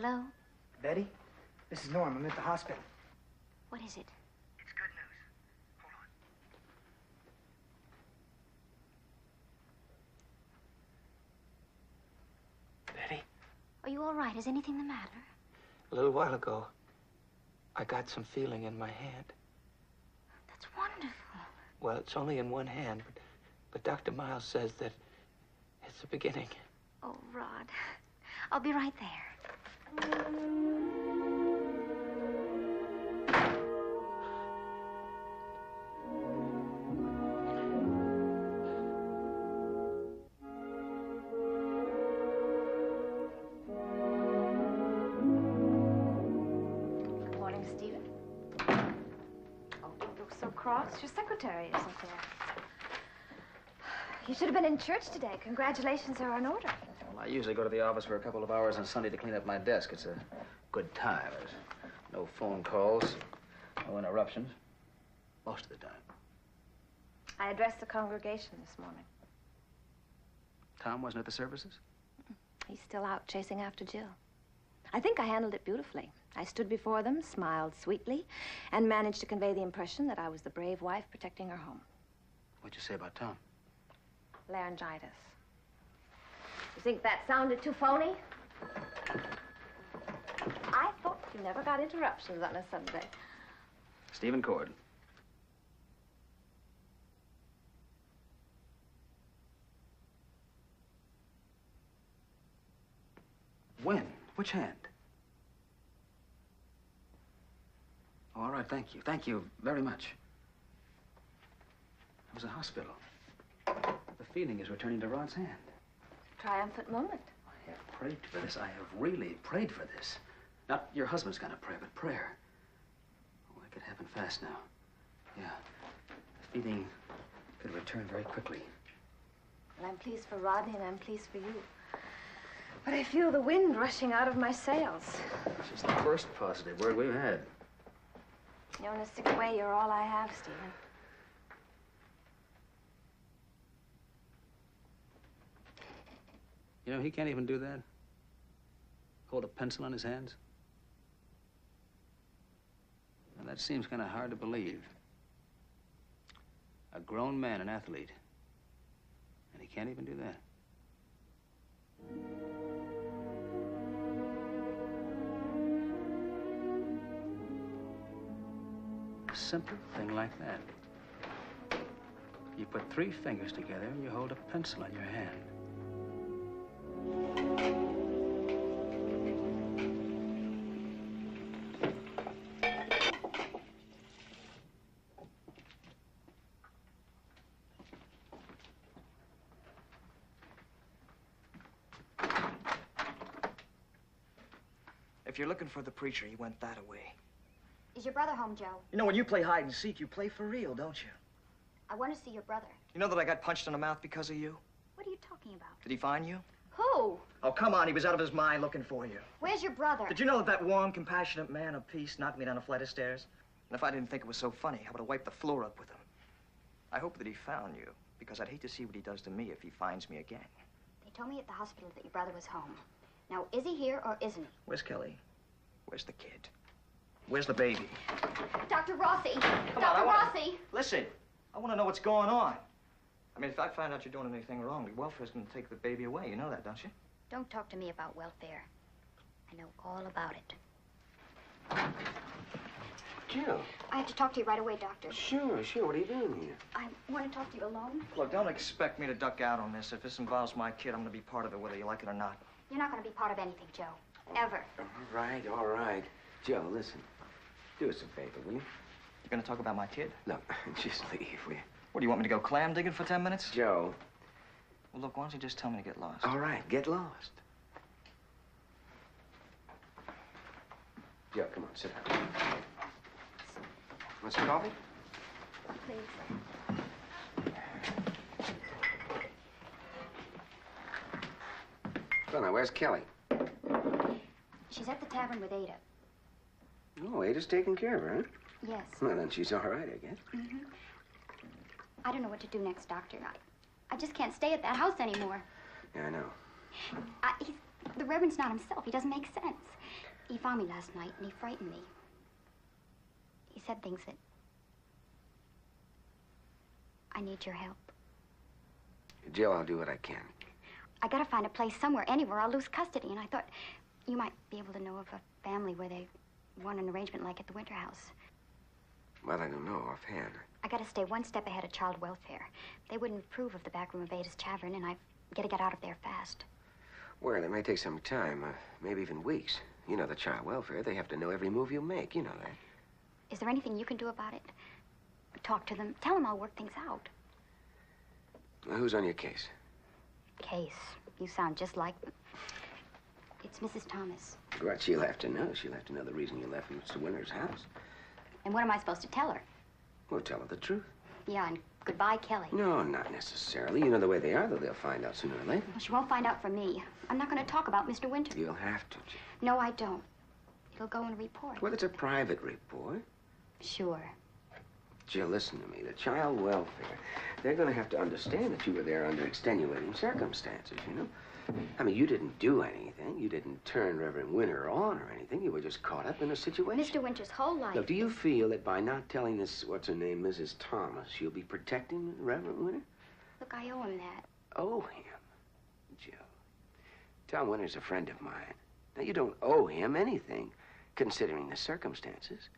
Hello? Betty? This is Norm. I'm at the hospital. What is it? It's good news. Hold on. Betty? Are you all right? Is anything the matter? A little while ago, I got some feeling in my hand. That's wonderful. Well, it's only in one hand, but Dr. Miles says that it's the beginning. Oh, Rod. I'll be right there. Good morning, Stephen. Oh, don't look so cross. Your secretary isn't there. You should have been in church today. Congratulations are in order. Well, I usually go to the office for a couple of hours on Sunday to clean up my desk. It's a good time. There's no phone calls, no interruptions, most of the time. I addressed the congregation this morning. Tom wasn't at the services? He's still out chasing after Jill. I think I handled it beautifully. I stood before them, smiled sweetly, and managed to convey the impression that I was the brave wife protecting her home. What'd you say about Tom? Laryngitis. You think that sounded too phony? I thought you never got interruptions on a Sunday. Stephen Cord. When? Which hand? All right, thank you. Thank you very much. It was a hospital. The feeling is returning to Rod's hand. Triumphant moment. I have prayed for this. I have really prayed for this. Not your husband's kind of prayer, but prayer. Oh, it could happen fast now. Yeah. The feeling could return very quickly. Well, I'm pleased for Rodney and I'm pleased for you. But I feel the wind rushing out of my sails. This is the first positive word we've had. You know, in a sick way, you're all I have, Stephen. You know, he can't even do that. Hold a pencil in his hands. And that seems kind of hard to believe. A grown man, an athlete. And he can't even do that. A simple thing like that. You put 3 fingers together and you hold a pencil in your hand. If you're looking for the preacher, he went that away. Is your brother home, Joe? You know, when you play hide and seek, you play for real, don't you? I want to see your brother. You know that I got punched in the mouth because of you? What are you talking about? Did he find you? Who? Oh, come on. He was out of his mind looking for you. Where's your brother? Did you know that that warm, compassionate man of peace knocked me down a flight of stairs? And if I didn't think it was so funny, I would have wiped the floor up with him. I hope that he found you, because I'd hate to see what he does to me if he finds me again. They told me at the hospital that your brother was home. Now, is he here or isn't he? Where's Kelly? Where's the kid? Where's the baby? Dr. Rossi! Come Dr. on, Rossi! Listen, I want to know what's going on. I mean, if I find out you're doing anything wrong, the welfare's going to take the baby away. You know that, don't you? Don't talk to me about welfare. I know all about it. Jill. I have to talk to you right away, Doctor. Sure. What are you doing here? I want to talk to you alone. Look, don't expect me to duck out on this. If this involves my kid, I'm going to be part of it, whether you like it or not. You're not going to be part of anything, Joe. Ever. All right. Joe, listen. Do us a favor, will you? You're going to talk about my kid? Look, just leave, will you? What, do you want me to go clam digging for 10 minutes? Joe. Well, look, why don't you just tell me to get lost? All right, get lost. Joe, come on, sit down. Want some coffee? Please. Well, now, where's Kelly? She's at the tavern with Ada. Oh, Ada's taking care of her, huh? Yes. Well, then she's all right, I guess. Mm-hmm. I don't know what to do next, Doctor. I just can't stay at that house anymore. Yeah, I know. The Reverend's not himself. He doesn't make sense. He found me last night, and he frightened me. He said things that... I need your help. Jill, I'll do what I can. I gotta find a place somewhere, anywhere. I'll lose custody, and I thought you might be able to know of a family where they want an arrangement like at the Winter House. Well, I don't know offhand. I gotta stay one step ahead of child welfare. They wouldn't approve of the back room of Ada's Tavern, and I gotta get out of there fast. Well, it may take some time, maybe even weeks. You know the child welfare. They have to know every move you make. You know that. Is there anything you can do about it? Talk to them. Tell them I'll work things out. Well, who's on your case? Case. You sound just like... It's Mrs. Thomas. What she'll have to know. She'll have to know the reason you left Mr. Winter's house. And what am I supposed to tell her? Well, tell her the truth. Yeah, and goodbye, Kelly. No, not necessarily. You know the way they are, though. They'll find out sooner or later. Well, she won't find out from me. I'm not going to talk about Mr. Winter. You'll have to, Jill. No, I don't. It'll go in a report. Well, it's a private report. Sure. Jill, listen to me. The child welfare, they're going to have to understand that you were there under extenuating circumstances, you know? I mean, you didn't do anything. You didn't turn Reverend Winter on or anything. You were just caught up in a situation. Mr. Winter's whole life... Look, do you feel that by not telling this, what's her name, Mrs. Thomas, you'll be protecting Reverend Winter? Look, I owe him that. Owe him? Jill, Tom Winter's a friend of mine. Now, you don't owe him anything, considering the circumstances.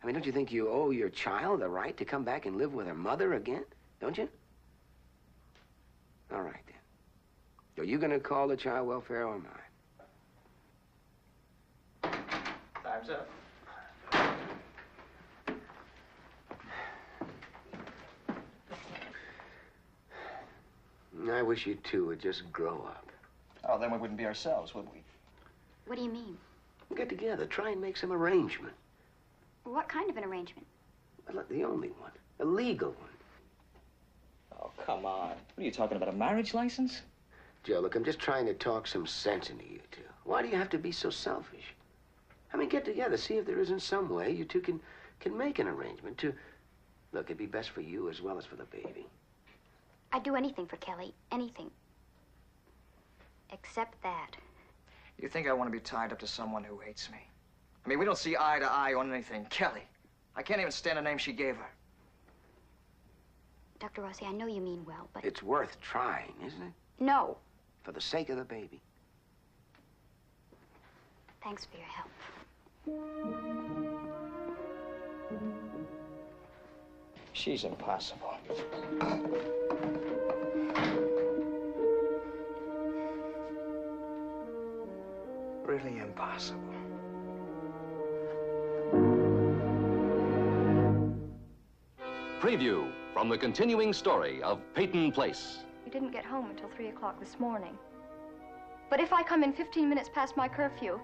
I mean, don't you think you owe your child the right to come back and live with her mother again? Don't you? All right, then. Are you going to call the child welfare or mine? Time's up. I wish you two would just grow up. Oh, then we wouldn't be ourselves, would we? What do you mean? Get together. Try and make some arrangement. What kind of an arrangement? Well, the only one. A legal one. Oh, come on. What are you talking about, a marriage license? Joe, look, I'm just trying to talk some sense into you two. Why do you have to be so selfish? I mean, get together. See if there isn't some way you two can make an arrangement to... Look, it'd be best for you as well as for the baby. I'd do anything for Kelly. Anything. Except that. You think I want to be tied up to someone who hates me? I mean, we don't see eye to eye on anything. Kelly. I can't even stand the name she gave her. Dr. Rossi, I know you mean well, but... It's worth trying, isn't it? No. For the sake of the baby. Thanks for your help. She's impossible. Really impossible. Preview from the continuing story of Peyton Place. You didn't get home until 3 o'clock this morning. But if I come in 15 minutes past my curfew,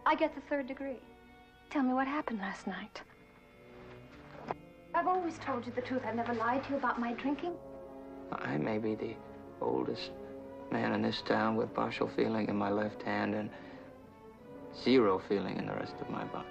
I get the 3rd degree. Tell me what happened last night. I've always told you the truth. I've never lied to you about my drinking. I may be the oldest man in this town with partial feeling in my left hand and zero feeling in the rest of my body.